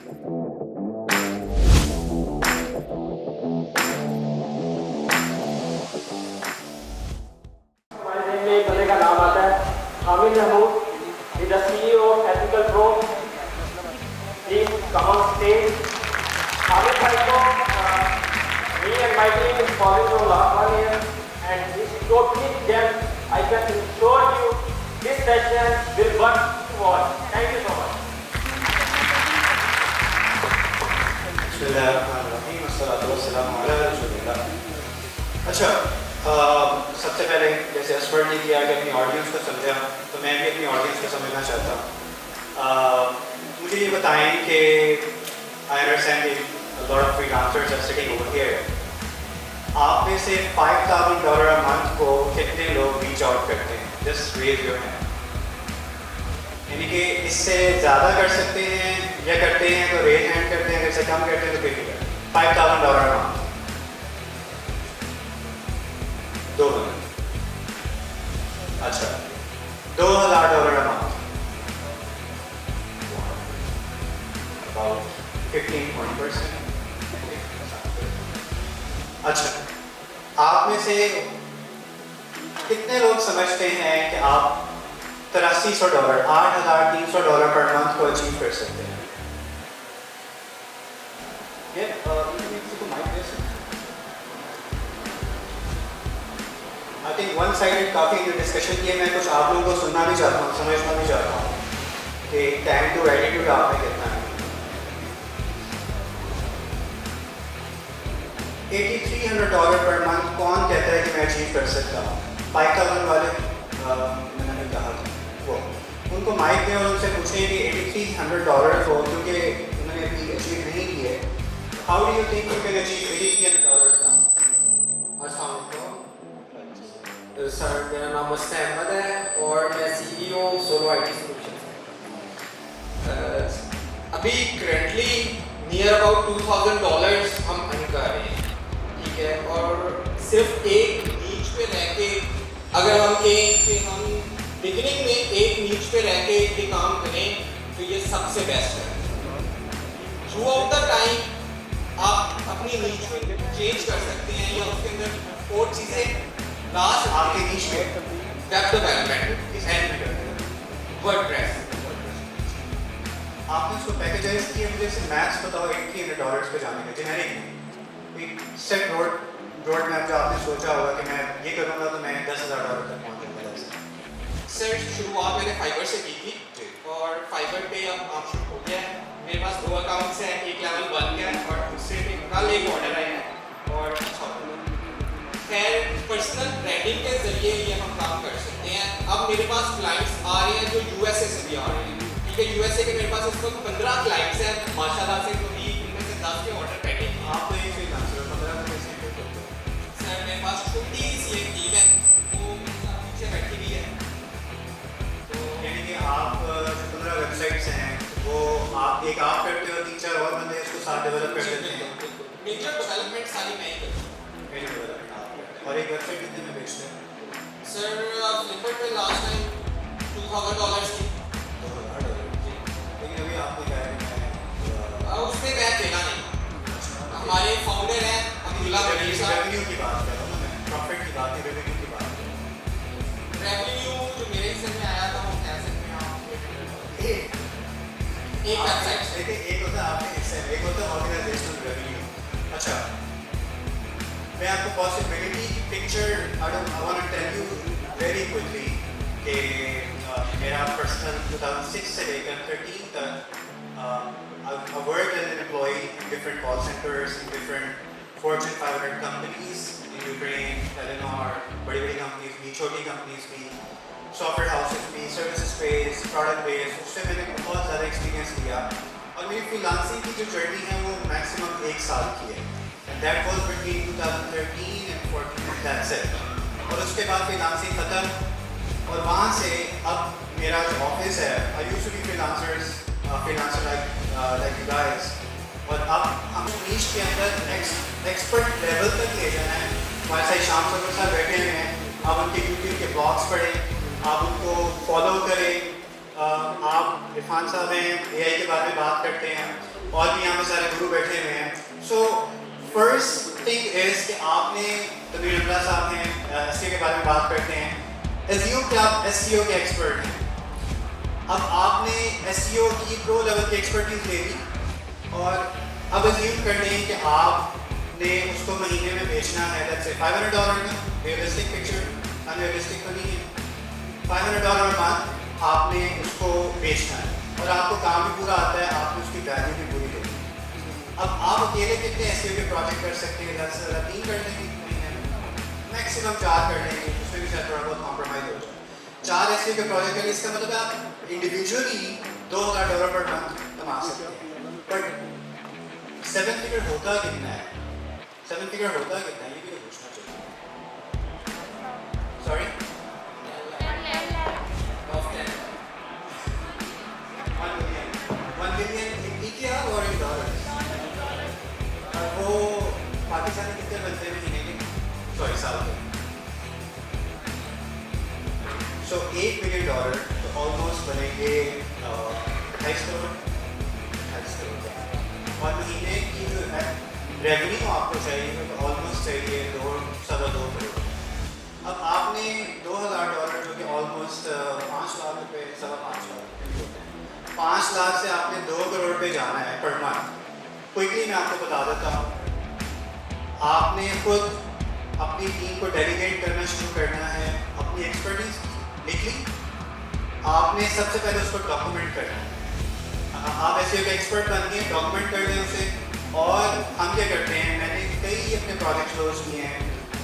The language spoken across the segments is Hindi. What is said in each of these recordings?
में एक बंदे का नाम आता है Hamid Mahmood, the CEO of Ethical Pro. Please come on stage. Hamid भाई को me and my team is following from last 1 year and this is totally gem. I can assure you this session will worth to watch. Thank you so much. बिस्मिल्लाहिर्रहमानिर्रहीम, अस्सलातु वस्सलामु अला रसूलिल्लाह। अच्छा, सबसे पहले जैसे असफर ने किया कि अपनी ऑडियंस को समझा, तो मैं भी अपनी ऑडियंस को समझना चाहता हूँ। मुझे ये बताएं कि I understand lot of freelancers are sitting over here, आप में से $5,000 अ मंथ को कितने लोग रीच आउट करते हैं? Just raise your hand. यानी कि इससे ज़्यादा कर सकते हैं या करते हैं तो रेज हैंड करते हैं, अगर इससे कम करते हैं तो फिर $5,000 अ मंथ। 2 मिनट। अच्छा, $2,000 अ मंथ, about 15%। अच्छा, आप में से कितने लोग समझते हैं कि आप $8300 $8,300 पर मंथ को अचीव कर सकते हैं? आई थिंक वन साइडेड काफ़ी डिस्कशन की है। मैं कुछ आप लोगों को सुनना भी चाहता हूँ, समझना भी चाहता हूँ कि टाइम टू एटीट्यूड आप में कितना है। $8,300 पर मंथ कौन कहता है कि मैं अचीव कर सकता हूँ? 5,000 वाले मैंने कहा था वो, उनको माइक दें और उनसे पूछें कि $8,300 को, क्योंकि उन्होंने अभी अचीव नहीं किए, how do you think you can achieve $8,300 now? अस्सलाम वालेकुम सर, मेरा नाम मस्त अहमद है और मैं CEO सोलो IT सॉल्यूशंस है। अभी करंटली नियर अबाउट $2,000 हम अर्न कर रहे हैं, ठीक है। और सिर्फ एक नीच पे रह के अगर हम कहें कि हम बिगिनिंग में एक नीच पे रह के ये काम करें तो ये सबसे बेस्ट है। थ्रू आउट द टाइम आप अपनी नीच में चेंज कर सकते हैं या उसके अंदर और चीज़ें लास्ट आपके नीच में वेब डेवलपमेंट एंड वर्डप्रेस। आपने उसको पैकेजाइज किया, मुझे सिर्फ मैथ्स बताओ $8,300 पे जाने का जेनेरिक एक सेट रोड मैप जो आपने सोचा होगा कि मैं ये करूँगा तो मैं $10,000 तक पहुँचूँगा। सर शुरुआत मैंने फाइबर से की थी और फाइबर पे अब काम शुरू हो गया है। मेरे पास 2 अकाउंट्स हैं, एक लेवल 1 का है और दूसरे पे कल एक ऑर्डर आया है और खैर पर्सनल ब्रांडिंग के जरिए ये हम काम कर सकते हैं। अब मेरे पास क्लाइंट्स आ रहे हैं जो USA से भी आ रहे हैं, ठीक है। USA के मेरे पास इस वक्त 15 क्लाइंट्स हैं माशाल्लाह से, तो इनमें से 10 के ऑर्डर पेंडिंग हैं। आप तो एक फ्रीलांसर 15 में कैसे करते हो? सर मेरे पास छोटी सी एक टीम है, वो पीछे बैठी हुई है। तो यानी कि आप जो 15 वेबसाइट्स हैं वो आप करते हो, 3-4 और बंदे इसको साथ डेवलप कर देते हैं। मेजर डेवलपमेंट सारी मैं ही करता हूँ। मेजर डेवलपमेंट आप करते हैं। और एक वेबसाइट कितने में बेचते हैं? सर फ्लिपकार्ट पे लास्ट टाइम $2,000 की, $2,000। लेकिन अभी आपने क्या है उस पर मैं देना नहीं। हमारे फाउंडर हैं अब्दुल्ला बनीर साहब। रेवेन्यू की बात कर रहा हूँ मैं, प्रॉफिट की बात नहीं, रेवेन्यू की बात कर रहा हूँ। रेवेन्यू जो मेरे हिस्से में आया था वो कह सकते हैं आप एक वेबसाइट से। देखिए, एक होता है आपके हिस्से में, एक होता है ऑर्गेनाइजेशनल रेवेन्यू। अच्छा, मैं आपको पॉसिबिलिटी की picture I want to tell you very quickly कि मेरा पर्सनल 2006 से लेकर 13 तक I worked as an employee in different call centers, in different Fortune 500 companies in Ukraine, Telenor, बड़ी कंपनीज भी, छोटी कंपनीज भी, सॉफ्टवेयर हाउसेस भी, सर्विसेज बेस्ड, प्रोडक्ट बेस्ड। उससे मैंने बहुत ज़्यादा एक्सपीरियंस लिया और मेरी फ्रीलांसिंग की जो जर्नी है वो मैक्सिमम 1 साल की है। That was between 2013 and 14, that's it। और उसके बाद फ्रीलांसिंग ख़त्म और वहाँ से अब मेरा जो ऑफिस है, I used to be freelancer like you guys, और अब हमें नीश के अंदर एक्सपर्ट लेवल तक ले जाना है। हमारे साथ शाम सफर साहब बैठे हुए हैं, आप उनके यूट्यूब के ब्लॉग्स पढ़ें, आप उनको फॉलो करें, आप इरफान साहब हैं, AI के बारे में बात करते हैं, और भी यहाँ पे सारे गुरु बैठे हुए हैं. सो फर्स्ट थिंग इज कि आपने तमीर अमला साहब हैं, SEO के बारे में बात करते हैं. एज्यूम कि आप SEO के एक्सपर्ट हैं. अब आपने SEO की प्रो लेवल की एक्सपर्टीज ले ली और अब एज्यूम कर लें कि आपने उसको महीने में बेचना है लेट्स से $500 का. रियलिस्टिक पिक्चर, अनरियलिस्टिक तो नहीं है. $500 मंथ आपने उसको बेचना है और आपको काम भी पूरा आता है, आपने उसकी वैल्यू भी पूरी देनी है. अब आप अकेले कितने SEO के प्रोजेक्ट कर सकते हैं? 10 से 3 कर लेंगे महीने में, मैक्सिमम 4 कर लेंगे, उसमें भी शायद थोड़ा बहुत कॉम्प्रोमाइज़ हो जाए. 4 SEO के प्रोजेक्ट करें, इसका मतलब आप इंडिविजुअली $2,000 पर मंथ कमा सकते हैं. बट 7 फिगर होता कितना है? 7 फिगर होता कितना है ये भी तो पूछना चाहिए. सॉरी, 1 मिलियन इंडिया और इन डॉलर्स. वो पाकिस्तानी कितने बनते हैं महीने के? सॉरी, साल के. सो $8 मिलियन तो ऑलमोस्ट बनेंगे 28 करोड़. और महीने की जो है रेवेन्यू आपको चाहिए तो ऑलमोस्ट चाहिए 2.25 करोड़. अब आपने $2,000 जो कि ऑलमोस्ट 5 लाख रुपये, 5.25 लाख होते हैं, 5 लाख से आपने 2 करोड़ पे जाना है पर मंथ. क्विकली मैं आपको बता देता हूँ. आपने खुद अपनी टीम को डेलीगेट करना शुरू करना है. अपनी एक्सपर्टीज लिख ली, आपने सबसे पहले उसको डॉक्यूमेंट करना है. आप ऐसे एक एक्सपर्ट बन गए, डॉक्यूमेंट कर लें उसे. और हम क्या करते हैं, मैंने कई अपने प्रोजेक्ट क्लोज किए हैं.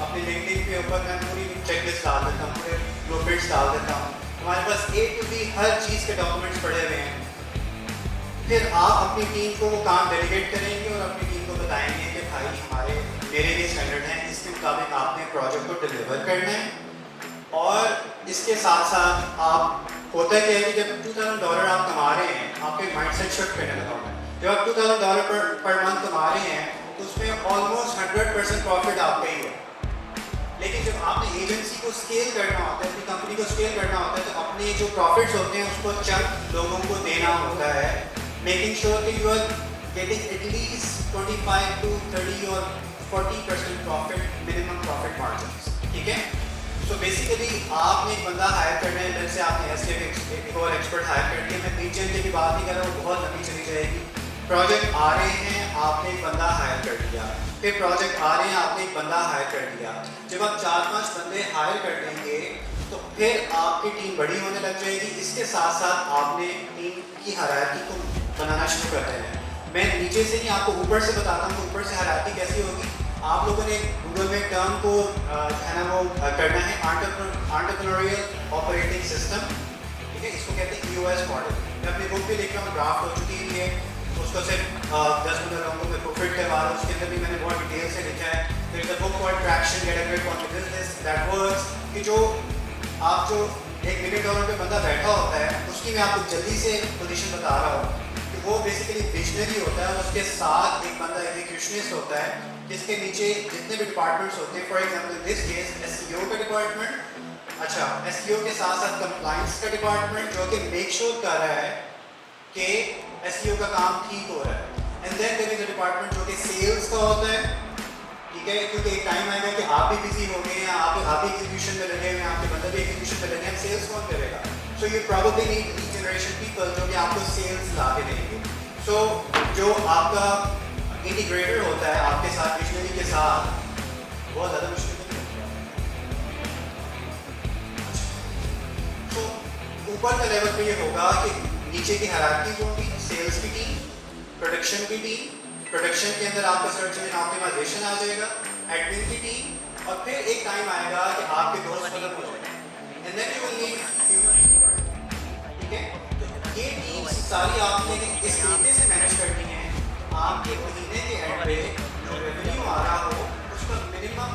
अपने लिंक्डइन के ऊपर मैं पूरी चेकलिस्ट डाल देता हूँ, पूरे ब्लूप्रिंट्स डाल देता हूँ. हमारे पास A to Z हर चीज़ के डॉक्यूमेंट्स पड़े हुए हैं. फिर आप अपनी टीम को वो काम डेलीगेट करेंगे और अपनी टीम को बताएंगे कि भाई हमारे मेरे लिए स्टैंडर्ड हैं, इसके मुताबिक आपने प्रोजेक्ट को डिलीवर करना है. और इसके साथ साथ आप होता है क्या है कि जब $2,000 आप कमा रहे हैं, आपके माइंडसेट शिफ्ट करने लगा होगा. जब आप $2,000 पर मंथ कमा रहे हैं तो उसमें ऑलमोस्ट 100% प्रॉफिट आपका ही है. लेकिन जब आपने एजेंसी को स्केल करना होता है, अपनी कंपनी को स्केल करना होता है, तो अपने जो प्रॉफिट्स होते हैं उसको चंक लोगों को देना होता है, मेकिंग श्योर कि you are getting at least 25 to 30 और 40% प्रॉफिट, मिनिमम प्रॉफिट मार्जिन. ठीक है. सो बेसिकली आपने एक बंदा हायर करना है. जैसे आपने SEO एक और एक्सपर्ट हायर कर दिया. मैं बीच की बात नहीं कर रहा हूँ, बहुत लंबी चली जाएगी. प्रोजेक्ट आ रहे हैं, आपने एक बंदा हायर कर दिया. फिर प्रोजेक्ट आ रहे हैं, आपने एक बंदा हायर कर दिया. जब आप 4-5 बंदे हायर कर देंगे तो फिर आपकी टीम बड़ी होने लग जाएगी. इसके साथ साथ आपने टीम की हायरार्की को बनाना शुरू कर देना है. मैं नीचे से नहीं आपको ऊपर से बताता हूँ. ऊपर से हायरार्की कैसी होगी. आप लोगों ने गूगल में टर्म को है ना वो करना है, एंटरप्रेन्योरियल ऑपरेटिंग सिस्टम. ठीक है, इसको कहते हैं EOS मॉडल. मैं अपनी बुक भी लिख रहा हूँ, ड्राफ्ट हो चुकी है. उसको सिर्फ 10-15 लोगों को प्रोफिट करवा रहा हूँ. उसके अंदर भी मैंने बहुत डिटेल से लिखा है. There is a book for traction, get a grip on the business that works. कि जो आप जो $1 मिलियन पे बंदा बैठा होता है, उसकी मैं आपको जल्दी से पोजीशन बता रहा हूँ कि वो बेसिकली विजनरी होता है. और उसके साथ एक बंदा एग्जीक्यूशनिस्ट होता है, जिसके नीचे जितने भी डिपार्टमेंट्स होते हैं. For example this case SEO का डिपार्टमेंट. अच्छा, SEO के साथ साथ कंप्लाइंस का डिपार्टमेंट जो कि मेक श्योर कर रहा है कि SEO का काम ठीक हो रहा है. And then there is a department जो कि सेल्स का होता है. ठीक है, क्योंकि एक टाइम आएगा कि आप भी बिजी हो गए हैं, आप भी एग्जीक्यूशन में लगे हुए हैं, आपके बंदे भी एग्जीक्यूशन में लगे हैं. सेल्स कौन करेगा? So you probably need lead generation people जो कि आपको सेल्स ला के देंगे. सो जो आपका इंटीग्रेटर होता है आपके साथ, विजनरी के साथ, बहुत ज़्यादा मुश्किल नहीं होता. तो ऊपर का लेवल पे ये होगा कि नीचे की हायरार्की जो होगी, सेल्स की टीम, प्रोडक्शन की टीम. प्रोडक्शन के अंदर आपका सर्च इंजन ऑप्टिमाइजेशन आ जाएगा, एडमिन की टीम. और फिर एक टाइम आएगा कि आपके दोस्त खत्म हो जाएंगे. And then you will need human. ठीक है, तो ये टीम सारी आपने इस तरीके से मैनेज करनी है. आपके महीने के एंड पे जो रेवेन्यू आ रहा हो उसका मिनिमम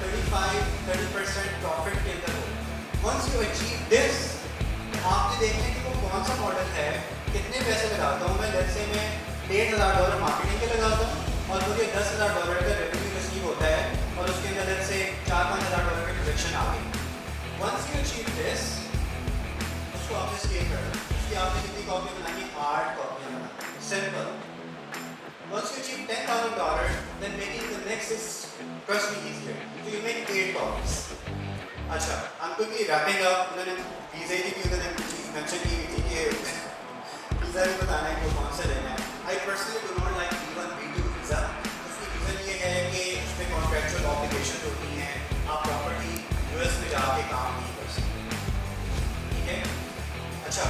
35-30% प्रॉफिट के अंदर हो. वंस यू अचीव दिस, आपने देखना है कि वो कौन सा मॉडल है, कितने पैसे लगाता हूँ मैं. लेट्स से मैं $1,000 मार्केटिंग के लगाता हूँ और मुझे $10,000 का रेवेन्यू रिसीव होता है और उसके अंदर लेट्स से $4-5,000 की प्रोडक्शन आ गई. वंस यू अचीव दिस, उसको आपने स्केल करना है. कि आपने कितनी कॉपी बनानी है, 8 कॉपियाँ बनानी, simple. Once you achieve $10,000, then making the next is, trust me, easier. So you make 8 copies. अच्छा, I'm quickly wrapping up. उन्होंने वीज़े की भी उन्होंने mention की थी कि वीज़ा भी बताना है कि कौन सा लेना है. I personally do not like B1, B2 visa. उसकी रीज़न ये है कि उसमें कॉन्ट्रैक्चुअल ऑब्लिगेशन होती हैं. आप प्रॉपर्टी यूएस में जाके काम नहीं कर सकते. ठीक है? अच्छा,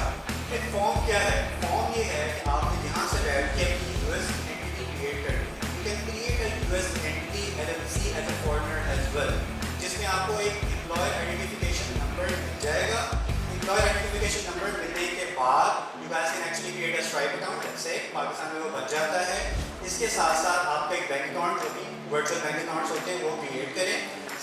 एक फॉर्म क्या है? फॉर्म ये है कि आपने यहाँ से बैठ के अपनी यूएस एंटिटी क्रिएट करनी है. You can create a US entity LLC as a foreigner as well, जिसमें आपको एक एम्प्लॉयर आइडेंटिफिकेशन नंबर मिल जाएगा. एम्प्लॉयर आइडेंटिफिकेशन नंबर मिलने के बाद you guys can actually create a Stripe account. जैसे पाकिस्तान में वो बन जाता है. इसके साथ साथ आपका एक बैंक अकाउंट, जो भी वर्चुअल बैंक अकाउंट्स होते हैं, वो क्रिएट करें.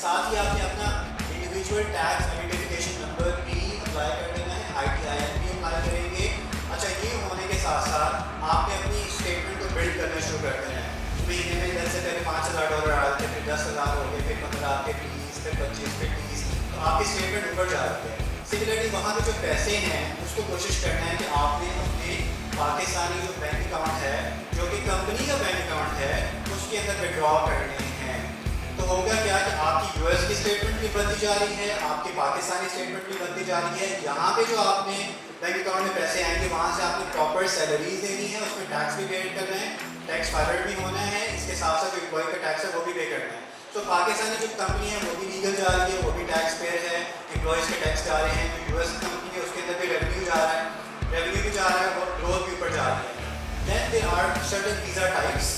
साथ ही आपने अपना इंडिविजुअल टैक्स आइडेंटिफिकेशन नंबर भी अप्लाई कर देना है. ITIN भी अप्लाई करेंगे. अच्छा, ये होने के साथ साथ आपने अपनी स्टेटमेंट को बिल्ड करना शुरू कर देना है. महीने में जैसे पहले $5,000 आ रहे थे, फिर 10,000 हो गए, फिर 15, फिर 20, फिर 25, फिर 30. तो आपकी स्टेटमेंट ऊपर जा रही है. सिमिलरली वहाँ के जो पैसे हैं उसको कोशिश करना है कि आपने अपने पाकिस्तानी जो बैंक अकाउंट है, जो कि कंपनी का बैंक अकाउंट है, उसके अंदर विड्रॉ करने हैं. तो होगा क्या कि आपकी यूएस की स्टेटमेंट भी बनती जा रही है, आपकी पाकिस्तानी स्टेटमेंट भी बनती जा रही है. यहाँ पे जो आपने बैंक अकाउंट में पैसे आएंगे, वहाँ से आपने प्रॉपर सैलरीज देनी है, उसमें टैक्स भी पे करना है, टैक्स फाइलर भी होना है. इसके साथ साथ जो एम्प्लॉय का टैक्स है वो भी पे करना है. तो पाकिस्तानी जो कंपनी है वो भी लीगल जा रही है, वो भी टैक्स पेयर है, एम्प्लॉयज़ के टैक्स जा रहे हैं. जो यूएस की कंपनी है उसके अंदर भी रेवेन्यू जा रहा है, रेवेन्यू भी जा रहा है और ग्रोथ भी ऊपर जा रही है. Then there are certain visa types.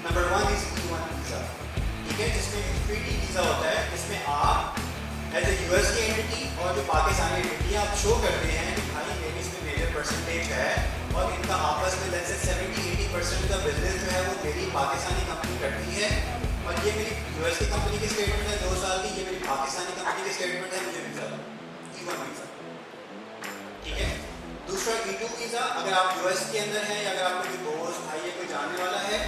Number 1 is E1 visa. ठीक है, जिसमें 3D वीज़ा होता है, जिसमें आप एज ए यूएस की एंटिटी और जो पाकिस्तानी एंटिटी आप शो करते हैं कि भाई मेरी इसमें मेजर परसेंटेज है और इनका आपस में जैसे 70-80% का बिजनेस जो है वो मेरी पाकिस्तानी कंपनी करती है और ये मेरी यूएस की कंपनी की स्टेटमेंट है 2 साल की, ये मेरी पाकिस्तानी कंपनी की स्टेटमेंट है, मुझे वीज़ा E1 वीज़ा. ठीक है. दूसरा E2 वीज़ा, अगर आप यूएस के अंदर हैं या अगर आपका कोई दोस्त भाई या कोई जानने वाला है,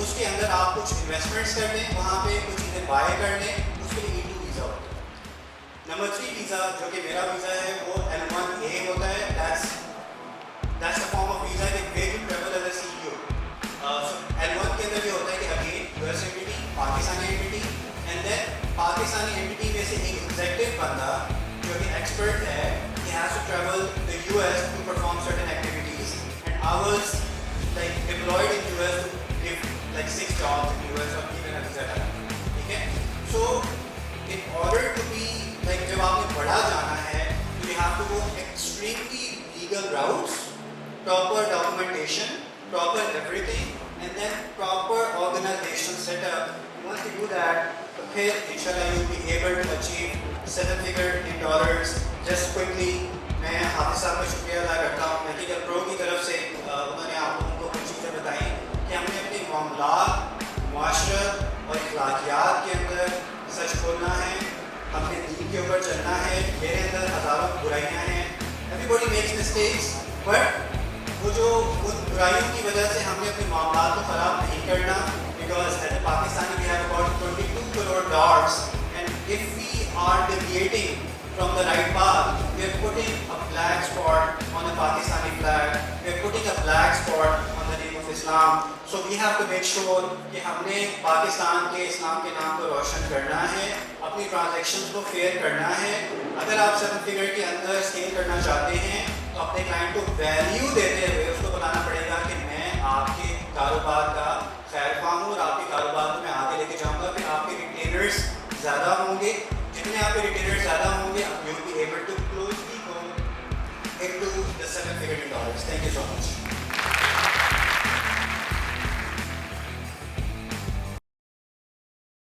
उसके अंदर आप कुछ इन्वेस्टमेंट्स कर लें, वहाँ पे कुछ चीज़ें बाय कर लें, उसके लिए E2 वीज़ा होता है. नंबर 3 वीज़ा, जो कि मेरा वीज़ा है, वो L1A होता है. That's the form of visa that where you travel as a CEO. So L1 के अंदर ये होता है कि again US entity, Pakistani entity and then Pakistani entity में से एक एग्जीक्यूटिव बंदा जो कि एक्सपर्ट है, he has to travel the US to perform certain activities and I was like deployed in US to give like 6 jobs in US or even a visa type. ठीक है. So in order to be like जब आपने बड़ा जाना है तो you have to go extremely legal routes, proper documentation, proper everything, and then proper organizational setup. Once you do that, तो फिर इंशाल्लाह you'll be able to achieve 7 figure in dollars. Just quickly, मैं हाफिज़ साहब का शुक्रिया अदा करता हूँ. मेडिकल प्रो की तरफ से उन्होंने आप लोगों को कुछ चीज़ें बताई कि हमने अपने मामलात, मुआशरत और इखलाकियात के अंदर सच बोलना है, अपने दीन के ऊपर चलना है. मेरे अंदर हज़ारों बुराइयाँ हैं. Everybody makes mistakes, but वो जो उन बुराइयों की वजह से हमने अपने मामलात को ख़राब नहीं करना. Because as a Pakistani we have about $22 crore and if we are deviating from the right path, we are putting a black spot on the Pakistani flag, we are putting a black spot on the name of Islam. So we have to make sure कि हमने पाकिस्तान के इस्लाम के नाम को रोशन करना है, अपनी ट्रांजैक्शंस को फेयर करना है. अगर आप 7 फिगर के अंदर स्केल करना चाहते हैं तो अपने क्लाइंट को वैल्यू देते हुए उसको बताना पड़ेगा कि मैं आपके कारोबार का खैर ख्वाह हूँ और आपके कारोबार को मैं आगे लेके जाऊँगा. फिर आपके रिटेलर्स ज़्यादा होंगे. जितने आपके रिटेलर्स ज़्यादा होंगे, you will be able to close the goal into the 7 figure in dollars. Thank you so much.